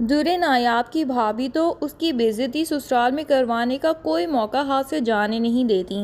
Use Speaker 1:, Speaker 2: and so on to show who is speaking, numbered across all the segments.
Speaker 1: درے نایاب کی بھابھی تو اس کی بےعزتی سسرال میں کروانے کا کوئی موقع ہاتھ سے جانے نہیں دیتی،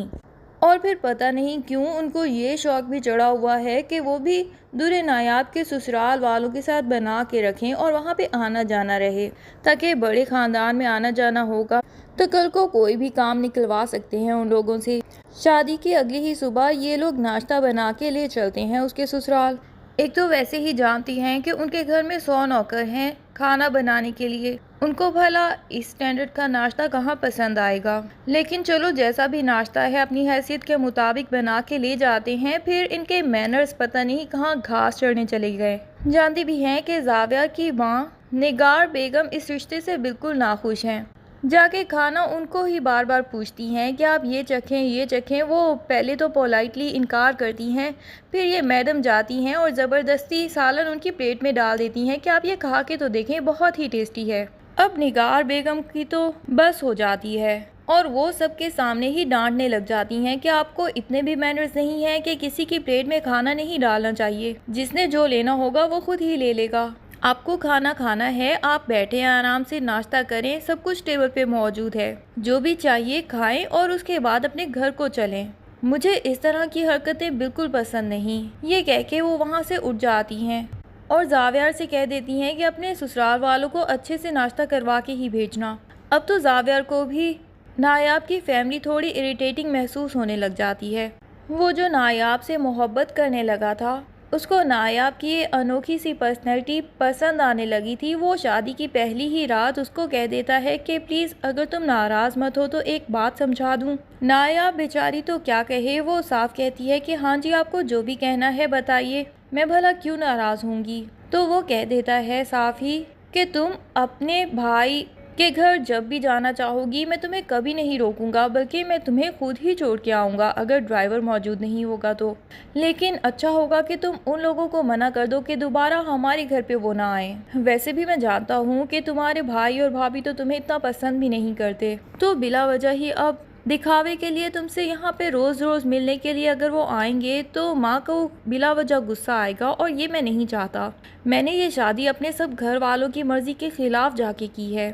Speaker 1: اور پھر پتہ نہیں کیوں ان کو یہ شوق بھی چڑھا ہوا ہے کہ وہ بھی درے نایاب کے سسرال والوں کے ساتھ بنا کے رکھیں اور وہاں پہ آنا جانا رہے، تاکہ بڑے خاندان میں آنا جانا ہوگا تو کل کو کوئی بھی کام نکلوا سکتے ہیں ان لوگوں سے۔ شادی کی اگلی ہی صبح یہ لوگ ناشتہ بنا کے لے چلتے ہیں اس کے سسرال۔ ایک تو ویسے ہی جانتی ہیں کہ ان کے گھر میں 100 نوکر ہیں کھانا بنانے کے لیے، ان کو بھلا اس اسٹینڈرڈ کا ناشتہ کہاں پسند آئے گا، لیکن چلو جیسا بھی ناشتہ ہے اپنی حیثیت کے مطابق بنا کے لے جاتے ہیں۔ پھر ان کے مینرز پتہ نہیں کہاں گھاس چڑھنے چلے گئے۔ جانتی بھی ہیں کہ زاویہ کی ماں نگار بیگم اس رشتے سے بالکل ناخوش ہیں، جا کے کھانا ان کو ہی بار بار پوچھتی ہیں کہ آپ یہ چکھیں۔ وہ پہلے تو پولائٹلی انکار کرتی ہیں، پھر یہ میڈم جاتی ہیں اور زبردستی سالن ان کی پلیٹ میں ڈال دیتی ہیں کہ آپ یہ کھا کے تو دیکھیں، بہت ہی ٹیسٹی ہے۔ اب نگار بیگم کی تو بس ہو جاتی ہے اور وہ سب کے سامنے ہی ڈانٹنے لگ جاتی ہیں کہ آپ کو اتنے بھی مینرز نہیں ہیں کہ کسی کی پلیٹ میں کھانا نہیں ڈالنا چاہیے، جس نے جو لینا ہوگا وہ خود ہی لے لے گا۔ آپ کو کھانا کھانا ہے، آپ بیٹھیں آرام سے ناشتہ کریں، سب کچھ ٹیبل پہ موجود ہے، جو بھی چاہیے کھائیں اور اس کے بعد اپنے گھر کو چلیں۔ مجھے اس طرح کی حرکتیں بالکل پسند نہیں، یہ کہہ کے وہ وہاں سے اٹھ جاتی ہیں اور زاویہ سے کہہ دیتی ہیں کہ اپنے سسرال والوں کو اچھے سے ناشتہ کروا کے ہی بھیجنا۔ اب تو زاویہ کو بھی نایاب کی فیملی تھوڑی اریٹیٹنگ محسوس ہونے لگ جاتی ہے۔ وہ جو نایاب سے محبت کرنے لگا تھا، اس کو نایاب کی یہ انوکھی سی پرسنالٹی پسند آنے لگی تھی۔ وہ شادی کی پہلی ہی رات اس کو کہہ دیتا ہے کہ پلیز اگر تم ناراض مت ہو تو ایک بات سمجھا دوں۔ نایاب بیچاری تو کیا کہے، وہ صاف کہتی ہے کہ ہاں جی آپ کو جو بھی کہنا ہے بتائیے، میں بھلا کیوں ناراض ہوں گی۔ تو وہ کہہ دیتا ہے صاف ہی کہ تم اپنے بھائی کے گھر جب بھی جانا چاہو گی میں تمہیں کبھی نہیں روکوں گا، بلکہ میں تمہیں خود ہی چھوڑ کے آؤں گا اگر ڈرائیور موجود نہیں ہوگا تو، لیکن اچھا ہوگا کہ تم ان لوگوں کو منع کر دو کہ دوبارہ ہمارے گھر پہ وہ نہ آئیں۔ ویسے بھی میں جانتا ہوں کہ تمہارے بھائی اور بھابھی تو تمہیں اتنا پسند بھی نہیں کرتے، تو بلا وجہ ہی اب دکھاوے کے لیے تم سے یہاں پہ روز روز ملنے کے لیے اگر وہ آئیں گے تو ماں کو بلا وجہ غصہ آئے گا، اور یہ میں نہیں چاہتا۔ میں نے یہ شادی اپنے سب گھر والوں کی مرضی کے خلاف جا کے کی ہے،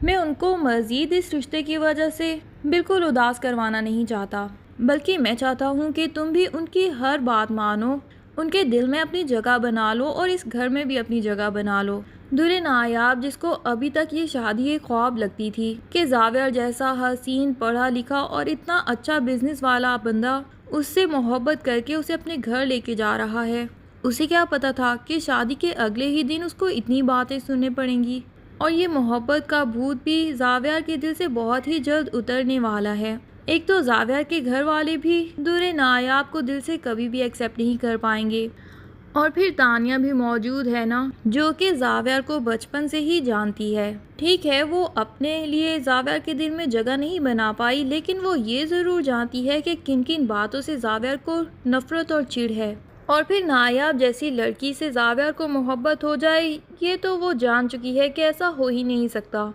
Speaker 1: میں ان کو مزید اس رشتے کی وجہ سے بالکل اداس کروانا نہیں چاہتا، بلکہ میں چاہتا ہوں کہ تم بھی ان کی ہر بات مانو، ان کے دل میں اپنی جگہ بنا لو اور اس گھر میں بھی اپنی جگہ بنا لو۔ درے نایاب، جس کو ابھی تک یہ شادی ایک خواب لگتی تھی کہ زاویہ جیسا حسین، پڑھا لکھا اور اتنا اچھا بزنس والا بندہ اس سے محبت کر کے اسے اپنے گھر لے کے جا رہا ہے، اسے کیا پتا تھا کہ شادی کے اگلے ہی دن اس کو اتنی باتیں سننے پڑیں گی، اور یہ محبت کا بھوت بھی زاویہ کے دل سے بہت ہی جلد اترنے والا ہے۔ ایک تو زاویہ کے گھر والے بھی درے نایاب کو دل سے کبھی بھی ایکسیپٹ نہیں کر پائیں گے، اور پھر تانیہ بھی موجود ہے نا، جو کہ زاویہ کو بچپن سے ہی جانتی ہے۔ ٹھیک ہے وہ اپنے لیے زاویہ کے دل میں جگہ نہیں بنا پائی، لیکن وہ یہ ضرور جانتی ہے کہ کن کن باتوں سے زاویہ کو نفرت اور چڑ ہے، اور پھر نایاب جیسی لڑکی سے زاویہ کو محبت ہو جائے یہ تو وہ جان چکی ہے کہ ایسا ہو ہی نہیں سکتا۔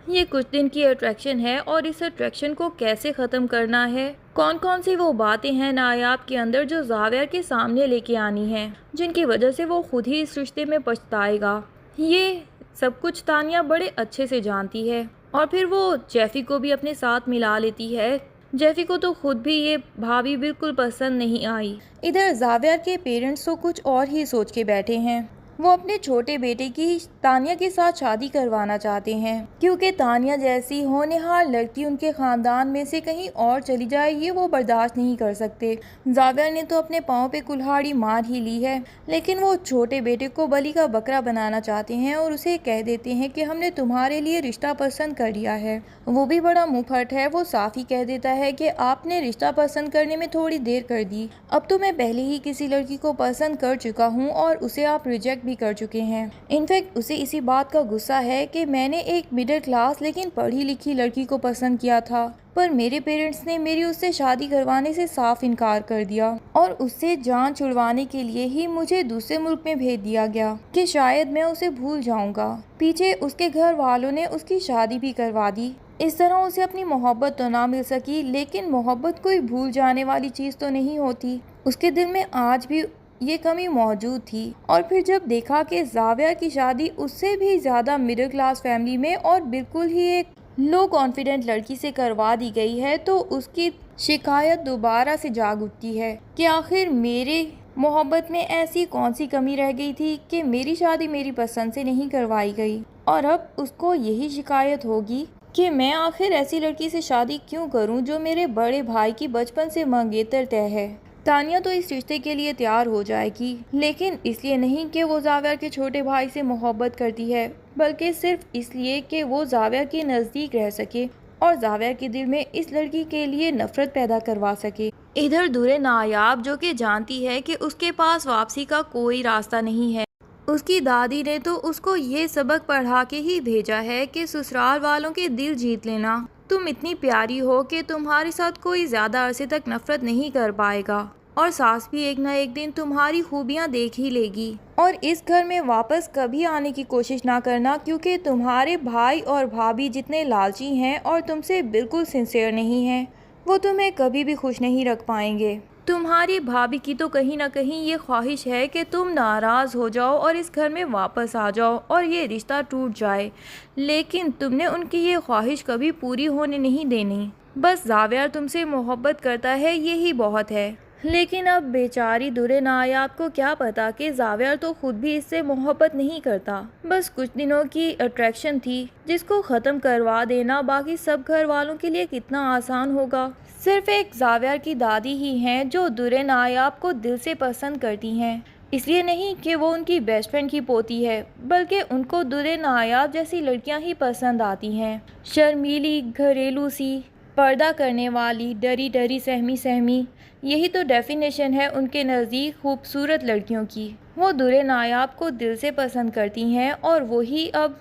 Speaker 1: یہ کچھ دن کی اٹریکشن ہے، اور اس اٹریکشن کو کیسے ختم کرنا ہے، کون کون سی وہ باتیں ہیں نایاب کے اندر جو زاویہ کے سامنے لے کے آنی ہیں، جن کی وجہ سے وہ خود ہی اس رشتے میں پچھتائے گا، یہ سب کچھ تانیہ بڑے اچھے سے جانتی ہے۔ اور پھر وہ جیفی کو بھی اپنے ساتھ ملا لیتی ہے۔ جیفی کو تو خود بھی یہ بھابھی بالکل پسند نہیں آئی۔ ادھر زاویہ کے پیرنٹس تو کچھ اور ہی سوچ کے بیٹھے ہیں، وہ اپنے چھوٹے بیٹے کی تانیہ کے ساتھ شادی کروانا چاہتے ہیں، کیونکہ تانیہ جیسی ہونہار لڑکی ان کے خاندان میں سے کہیں اور چلی جائے یہ وہ برداشت نہیں کر سکتے۔ زاویہ نے تو اپنے پاؤں پہ کلہاڑی مار ہی لی ہے، لیکن وہ چھوٹے بیٹے کو بلی کا بکرا بنانا چاہتے ہیں اور اسے کہہ دیتے ہیں کہ ہم نے تمہارے لیے رشتہ پسند کر لیا ہے۔ وہ بھی بڑا منہ پھٹ ہے، وہ صاف ہی کہہ دیتا ہے کہ آپ نے رشتہ پسند کرنے میں تھوڑی دیر کر دی، اب تو میں پہلے ہی کسی لڑکی کو پسند کر چکا ہوں اور اسے آپ ریجیکٹ بھی کر چکے ہیں۔ انفیکٹ اسے اسی بات کا غصہ ہے کہ میں نے ایک مڈل کلاس لیکن پڑھی لکھی لڑکی کو پسند کیا تھا، پر میرے پیرنٹس نے میری اس سے شادی کروانے سے صاف انکار کر دیا، اور اس سے جان چھڑوانے کے لیے ہی مجھے دوسرے ملک میں بھیج دیا گیا کہ شاید میں اسے بھول جاؤں گا۔ پیچھے اس کے گھر والوں نے اس کی شادی بھی کروا دی، اس طرح اسے اپنی محبت تو نہ مل سکی، لیکن محبت کوئی بھول جانے والی چیز تو نہیں ہوتی، اس کے دل میں آج بھی یہ کمی موجود تھی، اور پھر جب دیکھا کہ زاویہ کی شادی اس سے بھی زیادہ مڈل کلاس فیملی میں اور بالکل ہی ایک لو کانفیڈنٹ لڑکی سے کروا دی گئی ہے، تو اس کی شکایت دوبارہ سے جاگ اٹھتی ہے کہ آخر میرے محبت میں ایسی کون سی کمی رہ گئی تھی کہ میری شادی میری پسند سے نہیں کروائی گئی، اور اب اس کو یہی شکایت ہوگی کہ میں آخر ایسی لڑکی سے شادی کیوں کروں جو میرے بڑے بھائی کی بچپن سے منگیتر طے ہے۔ تانیہ تو اس رشتے کے لیے تیار ہو جائے گی، لیکن اس لیے نہیں کہ وہ زاویہ کے چھوٹے بھائی سے محبت کرتی ہے، بلکہ صرف اس لیے کہ وہ زاویہ کے نزدیک رہ سکے اور زاویہ کے دل میں اس لڑکی کے لیے نفرت پیدا کروا سکے۔ ادھر دورے نایاب جو کہ جانتی ہے کہ اس کے پاس واپسی کا کوئی راستہ نہیں ہے، اس کی دادی نے تو اس کو یہ سبق پڑھا کے ہی بھیجا ہے کہ سسرال والوں کے دل جیت لینا، تم اتنی پیاری ہو کہ تمہارے ساتھ کوئی زیادہ عرصے تک نفرت نہیں کر پائے گا، اور ساس بھی ایک نہ ایک دن تمہاری خوبیاں دیکھ ہی لے گی، اور اس گھر میں واپس کبھی آنے کی کوشش نہ کرنا، کیونکہ تمہارے بھائی اور بھابھی جتنے لالچی ہیں اور تم سے بالکل سنسیئر نہیں ہیں، وہ تمہیں کبھی بھی خوش نہیں رکھ پائیں گے۔ تمہاری بھابھی کی تو کہیں نہ کہیں یہ خواہش ہے کہ تم ناراض ہو جاؤ اور اس گھر میں واپس آ جاؤ اور یہ رشتہ ٹوٹ جائے، لیکن تم نے ان کی یہ خواہش کبھی پوری ہونے نہیں دینی۔ بس زاویہ تم سے محبت کرتا ہے، یہی بہت ہے۔ لیکن اب بیچاری دورے نایاب کو کیا پتا کہ زاویہ تو خود بھی اس سے محبت نہیں کرتا، بس کچھ دنوں کی اٹریکشن تھی جس کو ختم کروا دینا باقی سب گھر والوں کے لیے کتنا آسان ہوگا۔ صرف ایک زاویہ کی دادی ہی ہیں جو دورے نایاب کو دل سے پسند کرتی ہیں، اس لیے نہیں کہ وہ ان کی بیسٹ فرینڈ کی پوتی ہے، بلکہ ان کو دورے نایاب جیسی لڑکیاں ہی پسند آتی ہیں، شرمیلی، گھریلو سی، پردہ کرنے والی، ڈری ڈری، سہمی سہمی، یہی تو ڈیفینیشن ہے ان کے نزدیک خوبصورت لڑکیوں کی۔ وہ دورے نایاب کو دل سے پسند کرتی ہیں، اور وہی اب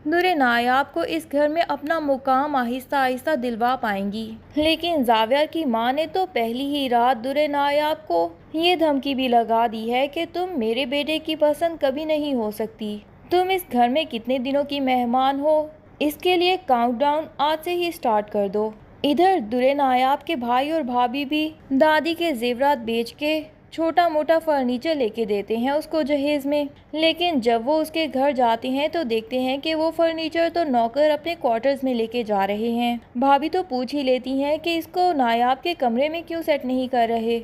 Speaker 1: دورے نایاب کو اس گھر میں اپنا مقام آہستہ آہستہ دلوا پائیں گی۔ لیکن زاویہ کی ماں نے تو پہلی ہی رات دورے نایاب کو یہ دھمکی بھی لگا دی ہے کہ تم میرے بیٹے کی پسند کبھی نہیں ہو سکتی، تم اس گھر میں کتنے دنوں کی مہمان ہو، اس کے لیے کاؤنٹ ڈاؤن آج سے ہی سٹارٹ کر دو۔ ادھر دورے نایاب کے بھائی اور بھابھی بھی دادی کے زیورات بیچ کے چھوٹا موٹا فرنیچر لے کے دیتے ہیں اس کو جہیز میں، لیکن جب وہ اس کے گھر جاتے ہیں تو دیکھتے ہیں کہ وہ فرنیچر تو نوکر اپنے کوارٹرز میں لے کے جا رہے ہیں۔ بھابھی تو پوچھ ہی لیتی ہیں کہ اس کو نایاب کے کمرے میں کیوں سیٹ نہیں کر رہے،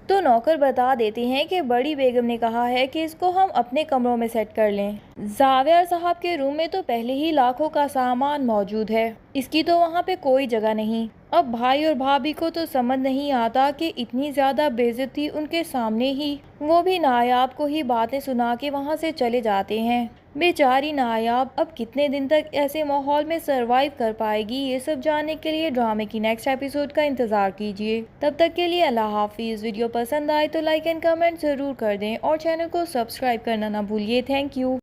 Speaker 1: تو نوکر بتا دیتے ہیں کہ بڑی بیگم نے کہا ہے کہ اس کو ہم اپنے کمروں میں سیٹ کر لیں۔ زاویہ صاحب کے روم میں تو پہلے ہی لاکھوں کا سامان موجود ہے، اس کی تو وہاں پہ کوئی جگہ نہیں۔ اب بھائی اور بھابھی کو تو سمجھ نہیں آتا کہ اتنی زیادہ بے عزتی ان کے سامنے ہی وہ بھی نایاب کو ہی باتیں سنا کے وہاں سے چلے جاتے ہیں۔ بیچاری نایاب اب کتنے دن تک ایسے ماحول میں سروائیو کر پائے گی، یہ سب جاننے کے لیے ڈرامے کی نیکسٹ ایپیسوڈ کا انتظار کیجیے۔ تب تک کے لیے اللہ حافظ۔ ویڈیو پسند آئے تو لائک اینڈ کمنٹ ضرور کر دیں اور چینل کو سبسکرائب کرنا نہ بھولیے۔ Thank you.